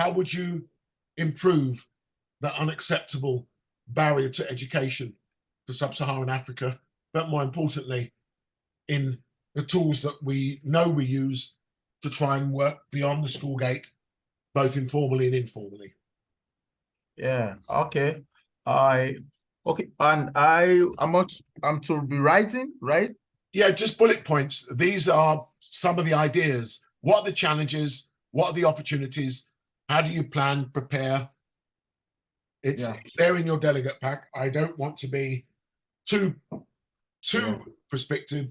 how would you improve that unacceptable barrier to education for sub-Saharan Africa, but more importantly, in the tools that we know we use to try and work beyond the school gate, both informally and informally? Yeah, okay. I'm to be writing, right? Yeah, just bullet points. These are some of the ideas. What are the challenges? What are the opportunities? How do you plan, prepare? It's there in your delegate pack. I don't want to be too perspective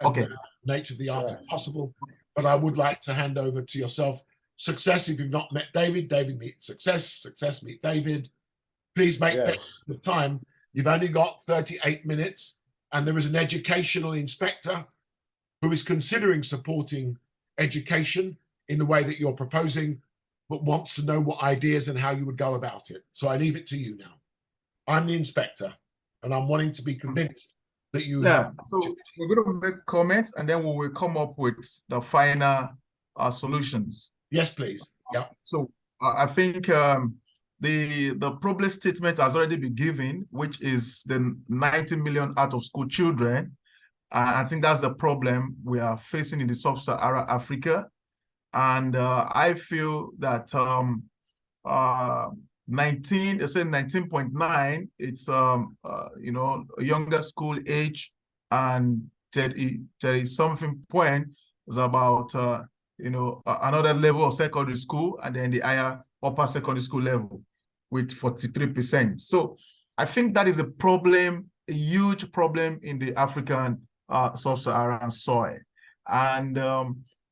Okay. nature of the art if possible, but I would like to hand over to yourself. Success, if you've not met David, David meet success, success meet David. Please make the time. You've only got 38 minutes, and there is an educational inspector who is considering supporting education in the way that you're proposing, but wants to know what ideas and how you would go about it. So I leave it to you now. I'm the inspector, and I'm wanting to be convinced that you have. So we're going to make comments, and then we will come up with the final solutions. Yes, please. Yeah. So I think the problem statement has already been given, which is the 90 million out of school children. I think that's the problem we are facing in the sub-Saharan Africa. And I feel that 19.9, it's younger school age, and 30 something point is about another level of secondary school, and then the higher upper secondary school level with 43%. So I think that is a problem, a huge problem in the African sub-Saharan soil. And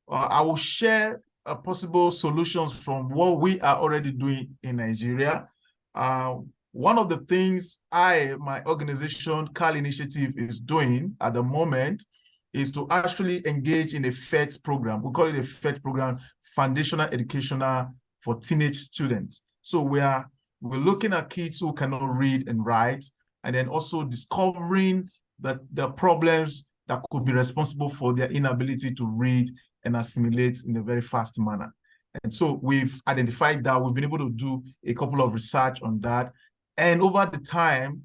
I will share possible solutions from what we are already doing in Nigeria. One of the things my organization, CAL Initiative, is doing at the moment is to actually engage in a FET program. We call it a FET program, Foundational Educational for Teenage Students. So we're looking at kids who cannot read and write, and then also discovering the problems that could be responsible for their inability to read and assimilate in a very fast manner. And so we've identified that. We've been able to do a couple of research on that. And over the time,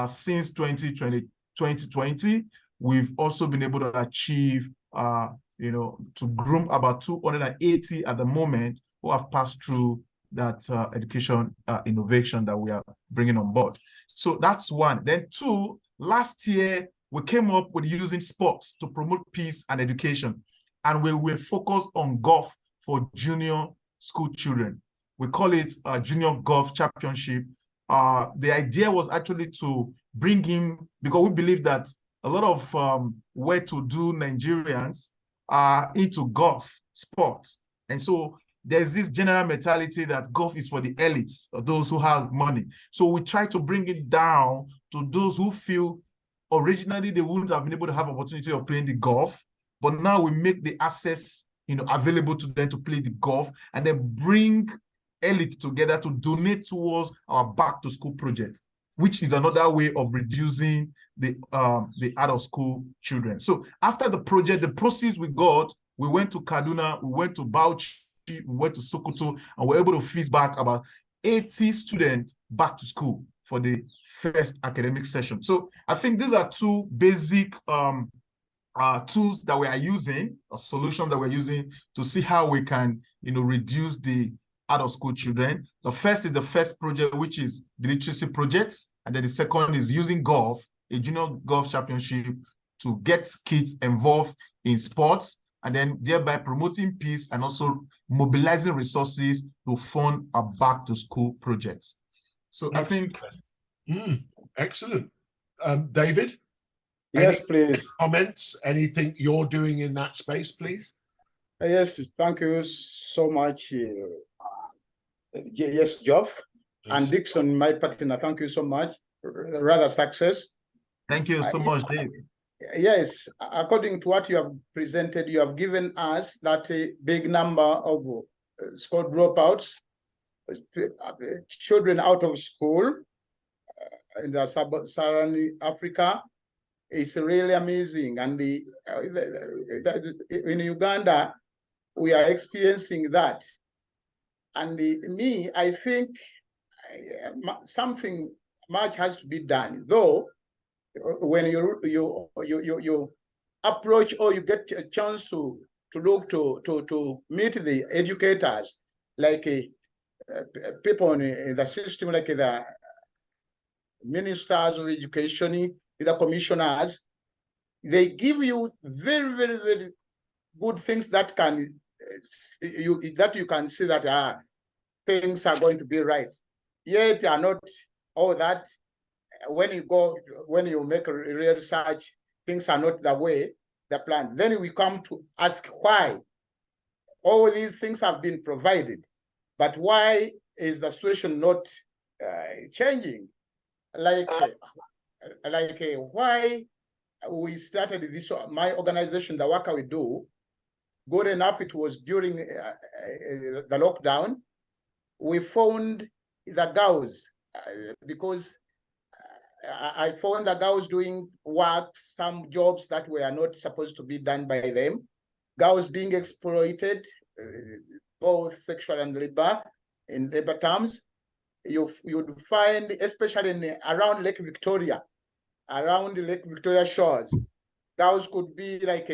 since 2020, we've also been able to achieve, to groom about 280 at the moment who have passed through that education innovation that we are bringing on board. So that's one. Then two, last year, we came up with using sports to promote peace and education. And we will focus on golf for junior school children. We call it Junior Golf Championship. The idea was actually to bring in, because we believe that a lot of well-to-do Nigerians are into golf sports. And so there's this general mentality that golf is for the elites, or those who have money. So we try to bring it down to those who feel originally they wouldn't have been able to have opportunity of playing the golf, but now we make the access available to them to play the golf, and then bring elite together to donate towards our back to school project, which is another way of reducing the out of school children. So after the project, the proceeds we got, we went to Kaduna, we went to Bauchi, we went to Sokoto, and we're able to feed back about 80 students back to school for the first academic session. So I think these are two basic tools that we are using, a solution that we're using to see how we can, reduce the out-of-school children. The first is the first project, which is the literacy projects, and then the second is using golf, a junior golf championship, to get kids involved in sports, and then thereby promoting peace and also mobilizing resources to fund our back-to-school projects. So excellent. I think excellent. David? Yes, please. Comments? Anything you're doing in that space, please? Yes, thank you so much. Yes, Geoff. And Dixon, my partner, thank you so much. Rather success. Thank you so much, Dave. Yes, according to what you have presented, you have given us that a big number of school dropouts, children out of school in the sub-Saharan Africa. It's really amazing. And in Uganda, we are experiencing that. And I think something much has to be done. Though, when you approach or you get a chance to look to meet the educators, like people in the system, like the ministers of education, the commissioners, they give you very, very, very good things that can you can see that things are going to be right. Yet are not all that. When you make a real research, things are not the way they're planned. Then we come to ask why all these things have been provided, but why is the situation not changing? Like why we started this, my organization, the work we do, good enough, it was during the lockdown. We found the girls, because I found the girls doing work, some jobs that were not supposed to be done by them. Girls being exploited, both sexual and labor, in labor terms. You'd find, especially around Lake Victoria, around the Lake Victoria shores, girls could be like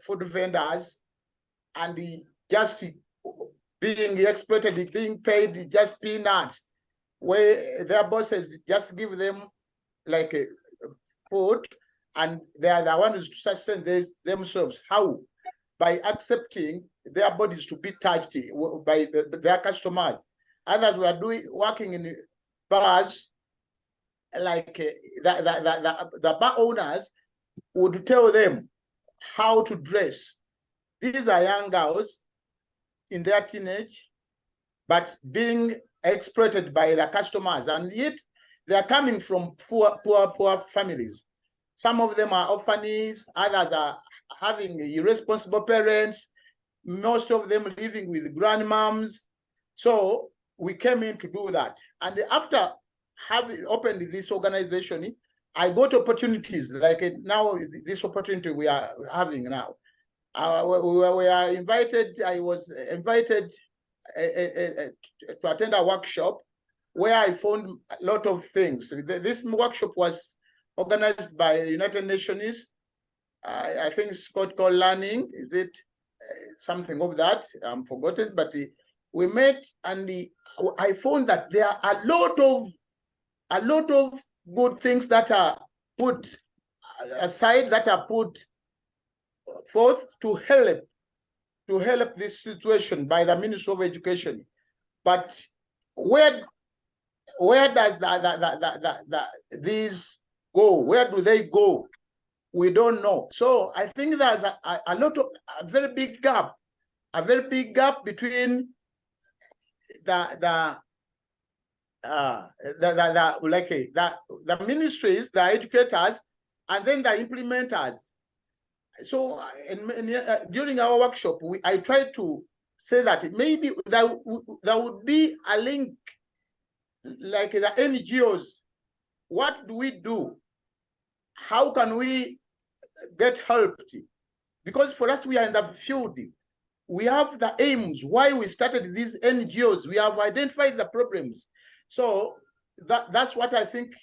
food vendors, and just being exploited, being paid just peanuts, where their bosses just give them like a food, and they are the ones to sustain themselves. How? By accepting their bodies to be touched by their customers. Others were working in bars, like the bar owners would tell them how to dress. These are young girls in their teenage, but being exploited by the customers, and yet they are coming from poor families. Some of them are orphans, others are having irresponsible parents, most of them living with grandmoms. So we came in to do that. And after having opened this organization, I got opportunities like now, this opportunity we are having now. We are invited, I was invited to attend a workshop where I found a lot of things. This workshop was organized by the United Nations. I think it's called learning. Is it something of that? I'm forgotten, but we met, and I found that there are a lot of good things that are put aside, that are put forth to help this situation by the Ministry of Education. But where does these go? Where do they go? We don't know. So I think there's a very big gap between the ministries, the educators, and then the implementers. So during our workshop, I tried to say that maybe there would be a link, like the NGOs. What do we do? How can we get helped? Because for us, we are in the field. We have the aims, why we started these NGOs. We have identified the problems. So that's what I think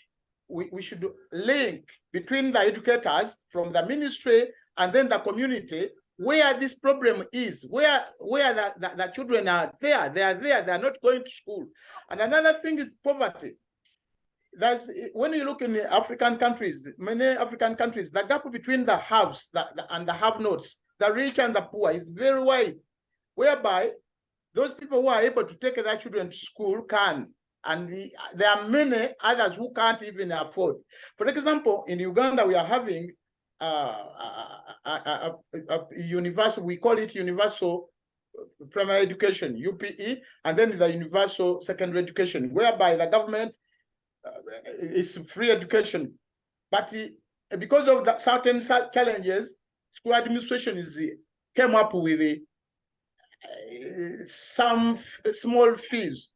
we should link between the educators from the ministry and then the community, where this problem is, where the children are there, they are not going to school. And another thing is poverty. That's when you look in the African countries, many African countries, the gap between the haves and the have-nots, the rich and the poor, is very wide, whereby those people who are able to take their children to school can, and there are many others who can't even afford. For example, in Uganda, we are having a universal, we call it universal primary education, UPE, and then the universal secondary education, whereby the government is free education. But because of the certain challenges, school administration came up with some small fees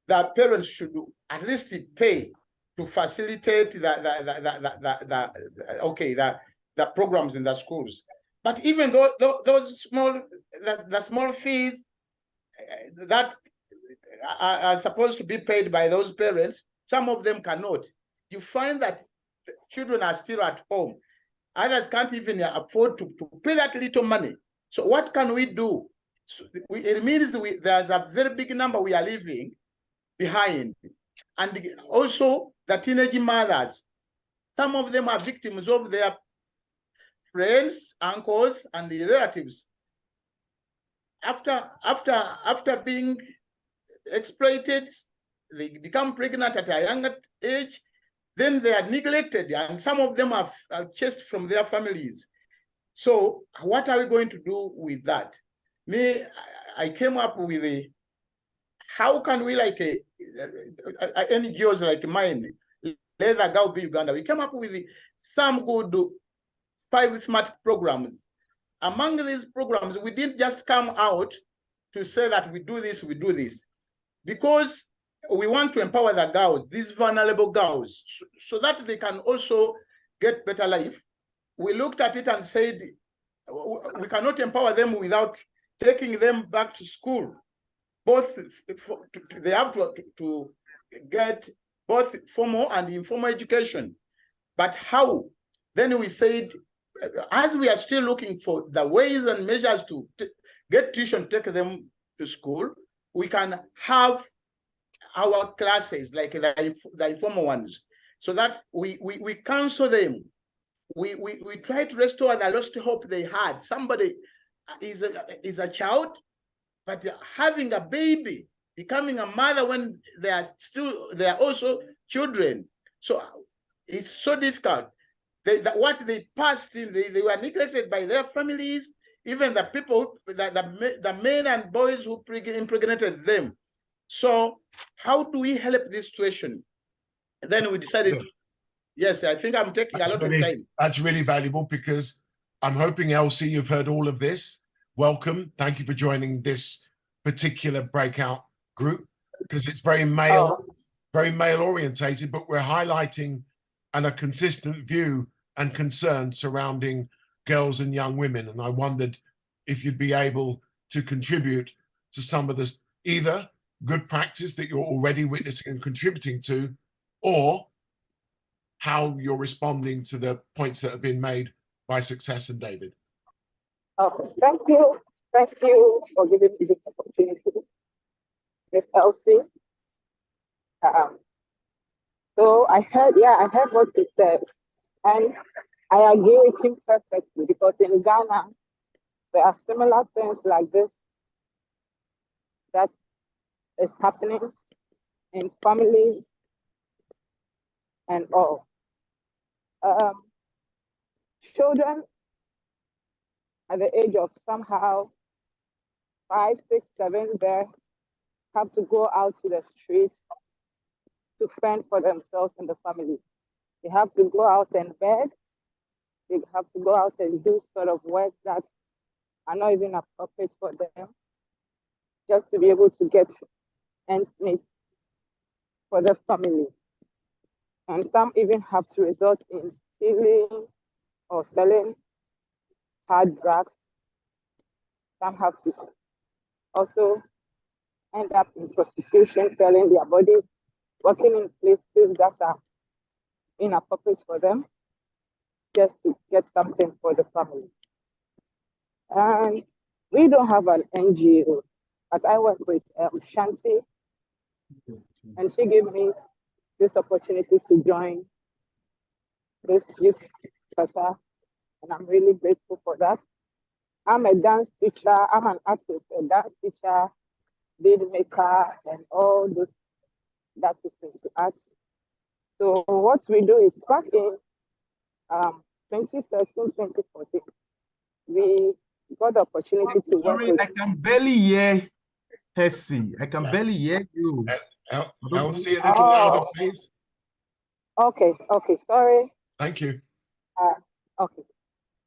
that parents should at least pay to facilitate the programs in the schools. But even though those small fees that are supposed to be paid by those parents. Some of them cannot. You find that children are still at home. Others can't even afford to pay that little money. So what can we do? So it means there's a very big number we are leaving behind. And also the teenage mothers. Some of them are victims of their friends, uncles, and the relatives. After being exploited, they become pregnant at a younger age, then they are neglected, and some of them are chased from their families. So what are we going to do with that? I came up with how can we, like NGOs like mine, Let the Girl Be Uganda, we came up with some good 5 smart programs. Among these programs, we didn't just come out to say that we do this, because we want to empower the girls, these vulnerable girls, so that they can also get better life. We looked at it and said, we cannot empower them without taking them back to school. They have to get both formal and informal education. But how? Then we said, as we are still looking for the ways and measures to get tuition, take them to school, we can have our classes, like the informal ones, so that we counsel them. We try to restore the lost hope they had. Somebody is a child, but having a baby, becoming a mother when they are also children. So it's so difficult. What they passed in, they were neglected by their families, even the people, the men and boys who impregnated them. So how do we help this situation? And then we decided, yes, I think I'm taking a lot of time. That's really valuable, because I'm hoping, Elsie, you've heard all of this. Welcome. Thank you for joining this particular breakout group, because it's very male orientated, but we're highlighting a consistent view and concern surrounding girls and young women. And I wondered if you'd be able to contribute to some of this, either good practice that you're already witnessing and contributing to, or how you're responding to the points that have been made by Success and David. Okay, thank you. Thank you for giving me this opportunity, Ms. Elsie. So I heard what you said, and I agree with him perfectly, because in Ghana, there are similar things like this that is happening in families and all. Children at the age of somehow 5, 6, 7 there have to go out to the streets to fend for themselves and the family. They have to go out and beg. They have to go out and do sort of work that are not even appropriate for them, just to be able to get ends meet for the family. And some even have to resort in stealing or selling hard drugs. Some have to also end up in prostitution, selling their bodies, working in places that are inappropriate for them, just to get something for the family. And we don't have an NGO, but I work with Shanti, and she gave me this opportunity to join this youth center, and I'm really grateful for that. I'm a dance teacher, I'm an artist, a dance teacher, bead maker, and all those that is into art. So what we do is, back in 2013, 2014, we got the opportunity to work with... I can barely hear Hessie. I can barely hear you. Elsie, a little louder, please. Okay, sorry. Thank you. Okay.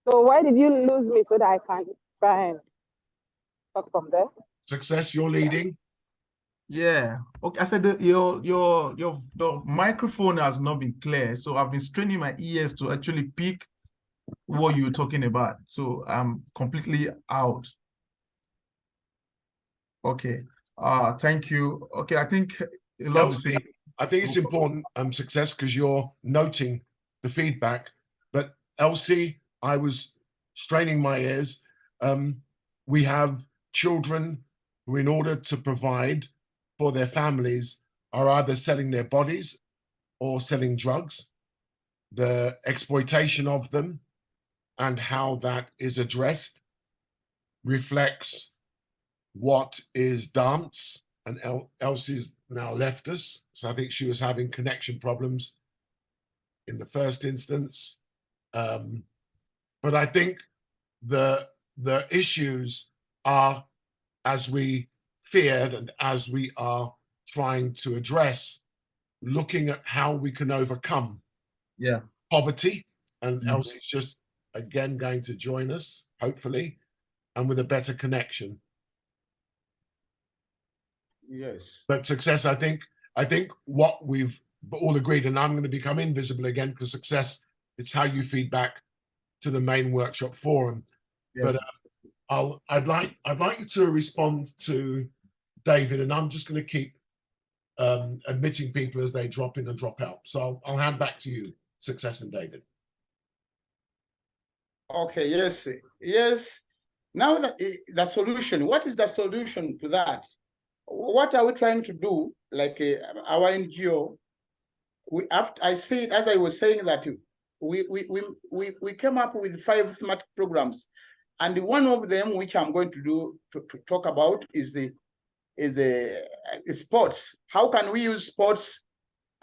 So why did you lose me so that I can try and talk from there? Success, you're leading. Yeah. Okay. I said that the microphone has not been clear, so I've been straining my ears to actually pick what you're talking about. So I'm completely out. Okay. Thank you. Okay, I think a lot to say. I think it's important, Success, because you're noting the feedback. But Elsie, I was straining my ears. We have children who, in order to provide for their families, are either selling their bodies or selling drugs. The exploitation of them and how that is addressed reflects what is dance. And Elsie's now left us, so I think she was having connection problems in the first instance. But I think the issues are, as we feared and as we are trying to address, looking at how we can overcome poverty. And Elsie's just again going to join us, hopefully, and with a better connection. Yes. But Success, I think what we've all agreed, and I'm going to become invisible again because Success, it's how you feed back to the main workshop forum. But I'd like you to respond to David, and I'm just going to keep admitting people as they drop in and drop out. So I'll hand back to you, Success and David. Okay. Yes. Now the solution. What is the solution to that? What are we trying to do? Like our NGO, I see, as I was saying, that we came up with 5 thematic programs, and one of them, which I'm going to talk about, is sports. How can we use sports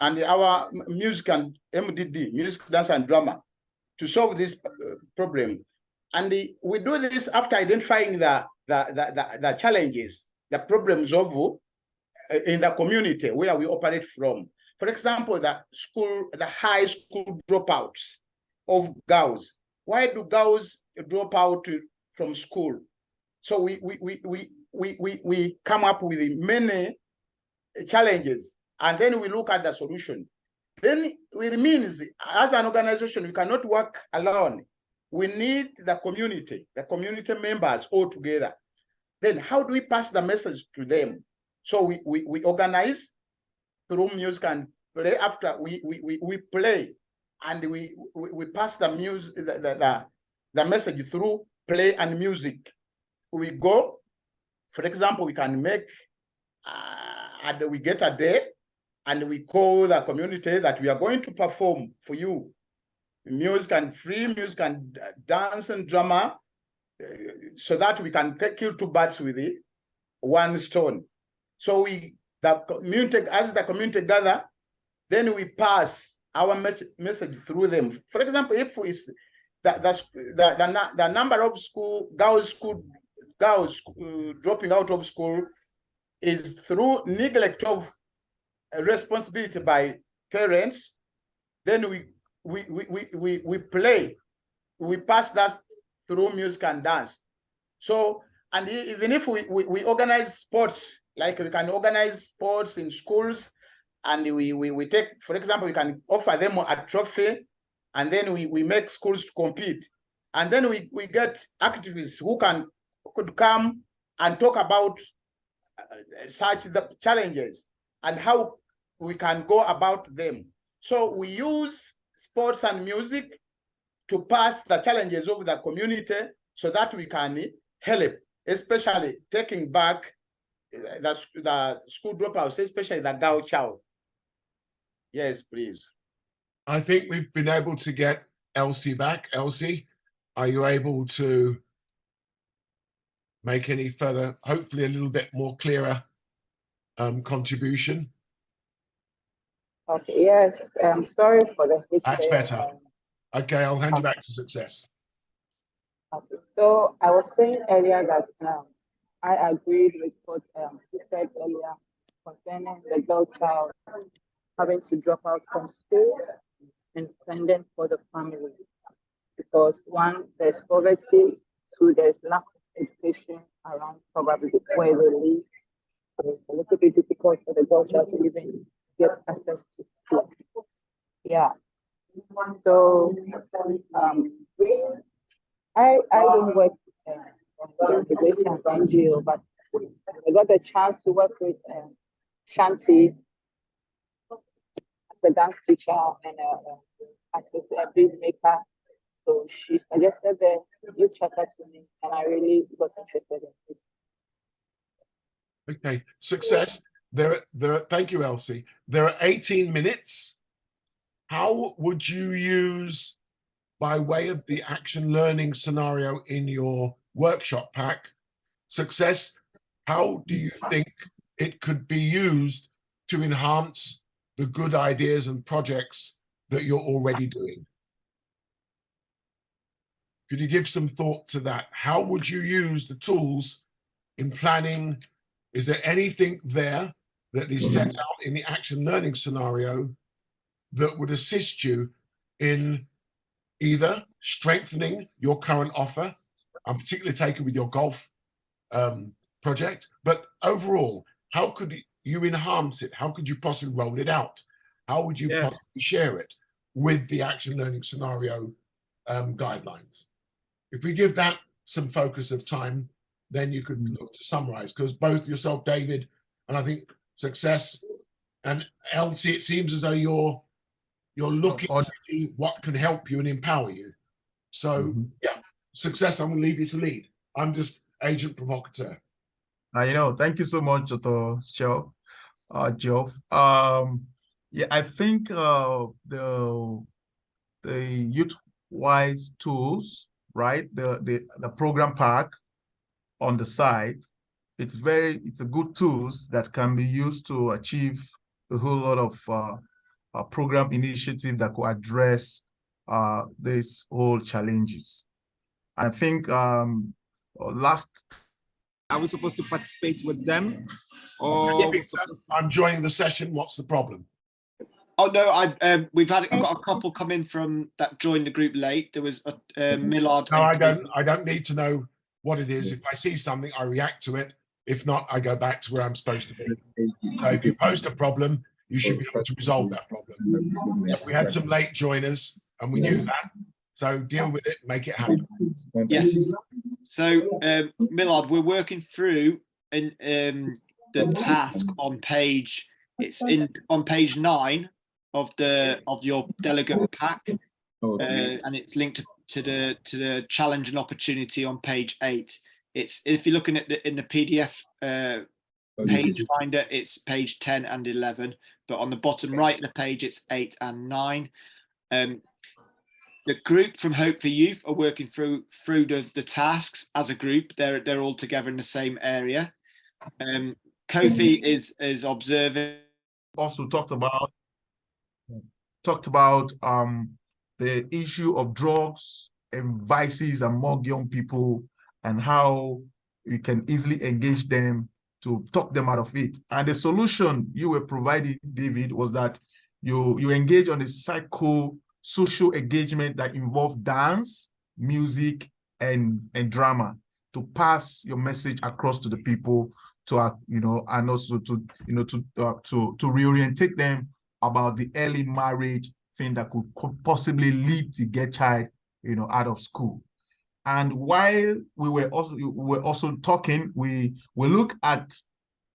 and our music and MDD, music, dance, and drama, to solve this problem? And we do this after identifying the challenges, the problems of in the community where we operate from. For example, the high school dropouts of girls. Why do girls drop out from school? So we come up with many challenges, and then we look at the solution. Then it means, as an organization, we cannot work alone. We need the community members all together. Then how do we pass the message to them? So we organize through music and play. After we play, and we pass the music, the message through play and music. We go, for example, we can make and we get a day, and we call the community that we are going to perform for you music and free music and dance and drama, so that we can kill 2 birds with one stone. So as the community gather, then we pass our message through them. For example, if it's the number of girls dropping out of school is through neglect of responsibility by parents, then we play, we pass that through music and dance. So, and even if we organize sports, like we can organize sports in schools, and we take, for example, we can offer them a trophy, and then we make schools to compete, and then we get activists who could come and talk about such the challenges and how we can go about them. So we use sports and music to pass the challenges of the community, so that we can help, especially taking back the school dropouts, especially the girl child. Yes, please. I think we've been able to get Elsie back. Elsie, are you able to make any further, hopefully a little bit more clearer contribution? Okay, yes, sorry for the mistake. That's better. Okay, I'll hand you back to Success. Okay, so I was saying earlier that I agreed with what you said earlier concerning the girl child having to drop out from school and dependent for the family, because 1, there's poverty, 2, there's lack of education around probably where they live. So it's a little bit difficult for the girl child to even get access to school. Yeah. So I don't work in the integration NGO, but I got a chance to work with Shanti as a dance teacher and as a beat maker. So she suggested the youth chapter to me, and I really was interested in this. Okay, success. Thank you, Elsie. There are 18 minutes. How would you use, by way of the action learning scenario in your workshop pack, success, how do you think it could be used to enhance the good ideas and projects that you're already doing? Could you give some thought to that? How would you use the tools in planning? Is there anything there that is set out in the action learning scenario that would assist you in either strengthening your current offer? I'm particularly taken with your golf project, but overall, how could you enhance it? How could you possibly roll it out? How would you possibly share it with the action learning scenario guidelines? If we give that some focus of time, then you could look to summarize, because both yourself, David, and I think Success and Elsie, it seems as though you're looking to see what can help you and empower you. So yeah, Success, I'm going to leave you to lead. I'm just agent provocateur. Thank you so much, Dr. Geoff. Yeah, I think the youth-wise tools, right? The program pack on the site, it's a good tools that can be used to achieve a whole lot of program initiative that could address these whole challenges. I think are we supposed to participate with them? Or I'm joining the session. What's the problem? Oh no, I've got a couple come in from that joined the group late. There was Millard. No, I don't need to know what it is. If I see something, I react to it. If not, I go back to where I'm supposed to be. So if you post a problem, you should be able to resolve that problem. Yes. We had some late joiners, and we knew that. So deal with it, make it happen. Yes. So Millard, we're working through the task on page. It's on page 9 of your delegate pack, and it's linked to the challenge and opportunity on page 8. It's, if you're looking at in the PDF page finder, it's page 10 and 11, but on the bottom right of the page, it's 8 and 9. The group from Hope for Youth are working through the tasks as a group. They're all together in the same area. Kofi is observing. Also talked about the issue of drugs and vices among young people, and how you can easily engage them to talk them out of it. And the solution you were providing, David, was that you engage on a social engagement that involved dance, music, and drama to pass your message across to the people, to and also to reorientate them about the early marriage thing that could possibly lead to get child out of school. And while we were also talking, we look at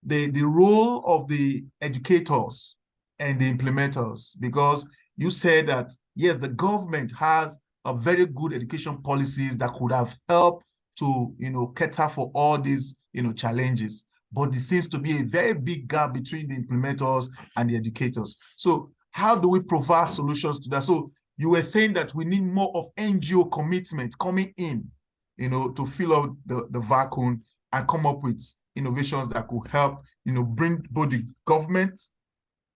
the role of the educators and the implementers, because you said that yes, the government has a very good education policies that could have helped to cater for all these challenges, but there seems to be a very big gap between the implementers and the educators. So how do we provide solutions to that? So you were saying that we need more of NGO commitment coming in, to fill up the vacuum and come up with innovations that could help, bring both the government,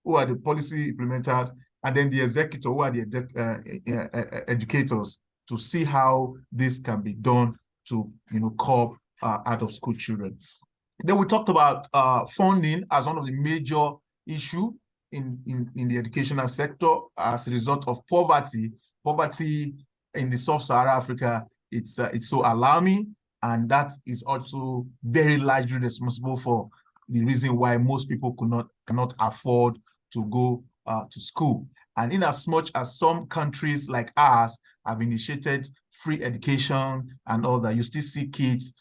who are the policy implementers, and then the executor, who are the educators, to see how this can be done to, curb out of school children. Then we talked about funding as one of the major issue in the educational sector as a result of poverty. Poverty in the sub-Saharan Africa, it's so alarming, and that is also very largely responsible for the reason why most people cannot afford to go to school. And in as much as some countries like ours have initiated free education and all that, you still see kids,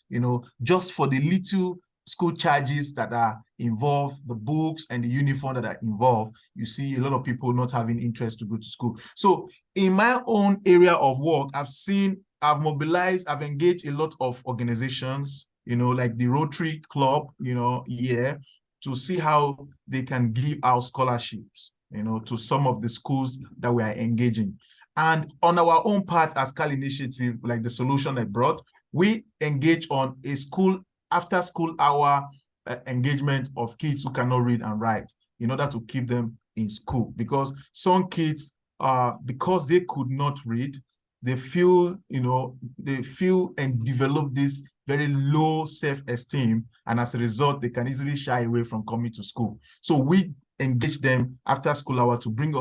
just for the little school charges that are involved, the books and the uniform that are involved, you see a lot of people not having interest to go to school. So in my own area of work, I've mobilized, I've engaged a lot of organizations, you know, like the Rotary Club, you know, here, to see how they can give out scholarships, you know, to some of the schools that we are engaging. And on our own part as CAL initiative, like the solution I brought, we engage on a school after school hour engagement of kids who cannot read and write in order to keep them in school. Because some kids, because they could not read, they feel, you know, they feel and develop this very low self-esteem, and as a result, they can easily shy away from coming to school. So we engage them after school hour to bring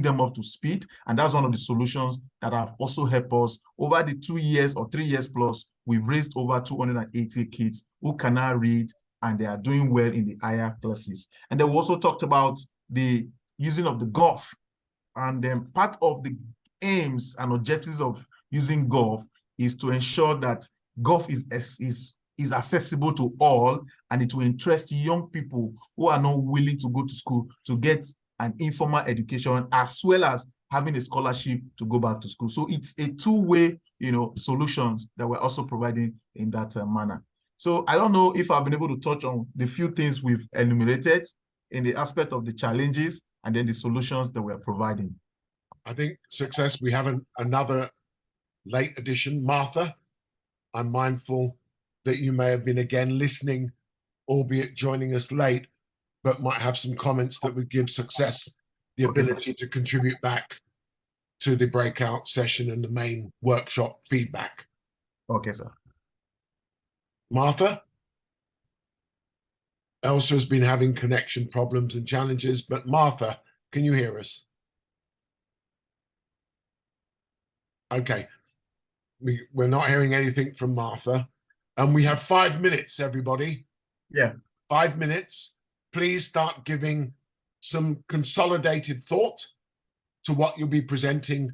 them up to speed, and that's one of the solutions that have also helped us. Over the 2 years or 3 years plus, we've raised over 280 kids who cannot read, and they are doing well in the higher classes. And then we also talked about the using of the golf, and then part of the aims and objectives of using golf is to ensure that golf is accessible to all, and it will interest young people who are not willing to go to school to get an informal education, as well as having a scholarship to go back to school. So it's a two-way, you know, solutions that we're also providing in that manner. So I don't know if I've been able to touch on the few things we've enumerated in the aspect of the challenges and then the solutions that we're providing. I think success, we have another late addition. Martha, I'm mindful that you may have been again listening, albeit joining us late, but might have some comments that would give success the ability to contribute back to the breakout session and the main workshop feedback. Okay, sir. Martha? Elsa has been having connection problems and challenges, but Martha, can you hear us? Okay. We're not hearing anything from Martha. And we have 5 minutes, everybody. Yeah. 5 minutes. Please start giving some consolidated thought to what you'll be presenting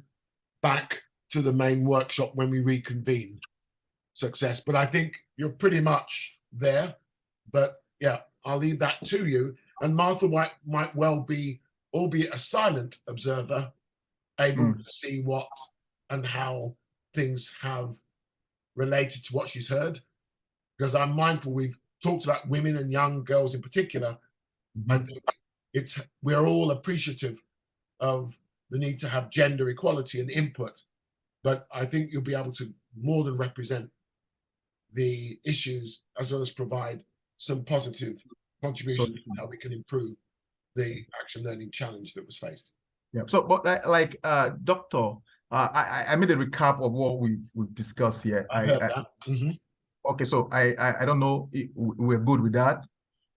back to the main workshop when we reconvene. Success. But I think you're pretty much there. But yeah, I'll leave that to you. And Martha might well be, albeit a silent observer, able to see what and how things have related to what she's heard. Because I'm mindful we've talked about women and young girls in particular. I think we're all appreciative of the need to have gender equality and input, but I think you'll be able to more than represent the issues as well as provide some positive contributions to how we can improve the action learning challenge that was faced. Yeah. So, but Doctor, I made a recap of what we've discussed here. I heard that. Okay, so I don't know if we're good with that.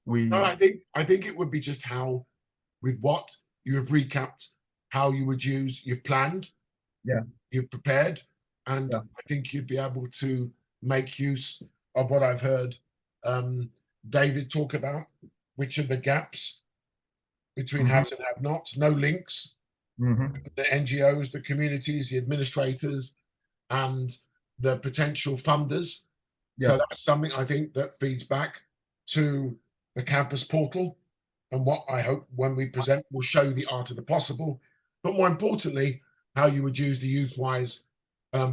No, I think it would be just how, with what you have recapped, how you would use, you've planned, you've prepared, and I think you'd be able to make use of what I've heard David talk about, which are the gaps between haves and have-nots, no links, the NGOs, the communities, the administrators, and the potential funders. So that's something I think that feeds back to the campus portal, and what I hope when we present will show the art of the possible, but more importantly, how you would use the Youthwise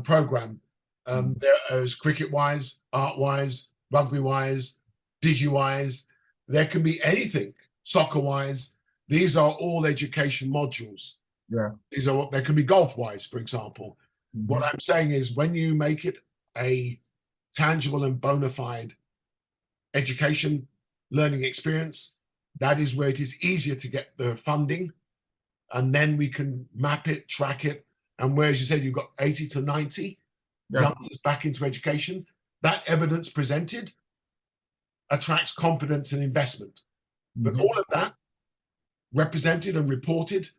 program. There is Cricketwise, Artwise, Rugbywise, Digiwise. There can be anything, Soccerwise. These are all education modules. These are, there can be Golfwise, for example. What I'm saying is, when you make it a tangible and bona fide education learning experience, that is where it is easier to get the funding, and then we can map it, track it, and where, as you said, you've got 80 to 90 youngsters back into education. That evidence presented attracts confidence and investment. But all of that represented and reported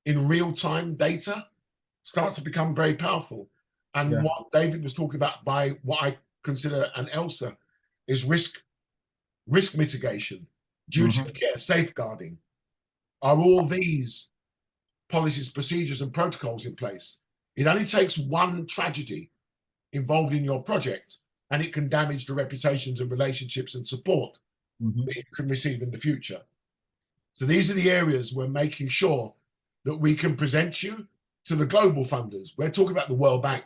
in real-time data starts to become very powerful. And what David was talking about, by what I consider an ELSA, is risk mitigation, duty of care, safeguarding. Are all these policies, procedures, and protocols in place? It only takes one tragedy involved in your project, and it can damage the reputations and relationships and support that you can receive in the future. So these are the areas we're making sure that we can present you to the global funders. We're talking about the World Bank.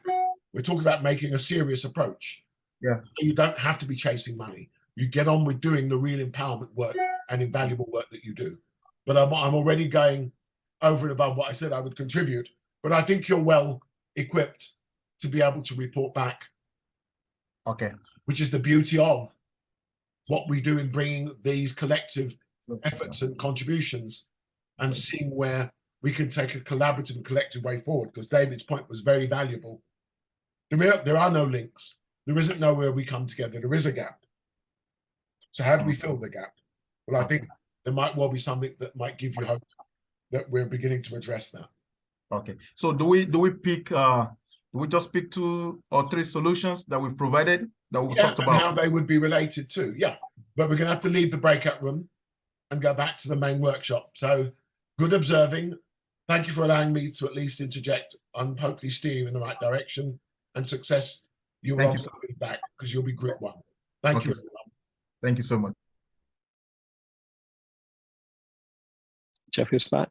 We're talking about making a serious approach. Yeah. You don't have to be chasing money. You get on with doing the real empowerment work and invaluable work that you do. But I'm already going over and above what I said I would contribute. But I think you're well equipped to be able to report back. Okay. Which is the beauty of what we do in bringing these collective efforts and contributions and seeing where we can take a collaborative and collective way forward. Because David's point was very valuable. There are no links. There isn't nowhere we come together. There is a gap. So how do we fill the gap? Well, I think there might well be something that might give you hope that we're beginning to address that. Okay. So do we pick do we just pick 2 or 3 solutions that we've provided that we talked about? How they would be related to, yeah. But we're gonna have to leave the breakout room and go back to the main workshop. So good observing. Thank you for allowing me to at least interject and hopefully steer you in the right direction, and success. You will also be back because you'll be group 1. Thank you. Thank you so much. Jeffrey's back.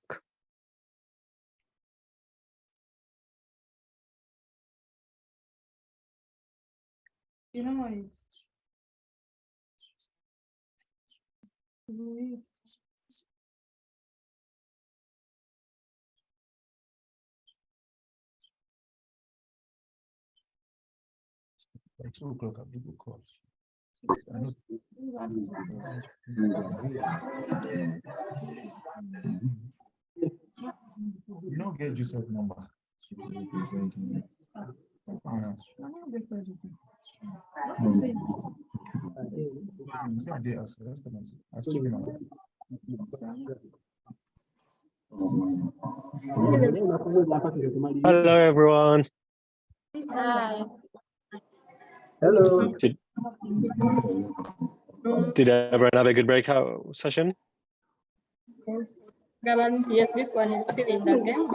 You know, At 2 o'clock, I'll give you a call. You don't get Joseph's number. Hello, everyone. hi. Hello. Did everyone have a good breakout session? Yes, this one is still in the game.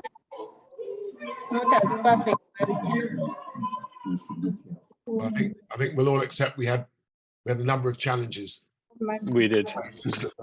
Not as perfect. I think we'll all accept we had a number of challenges. We did. Basis of,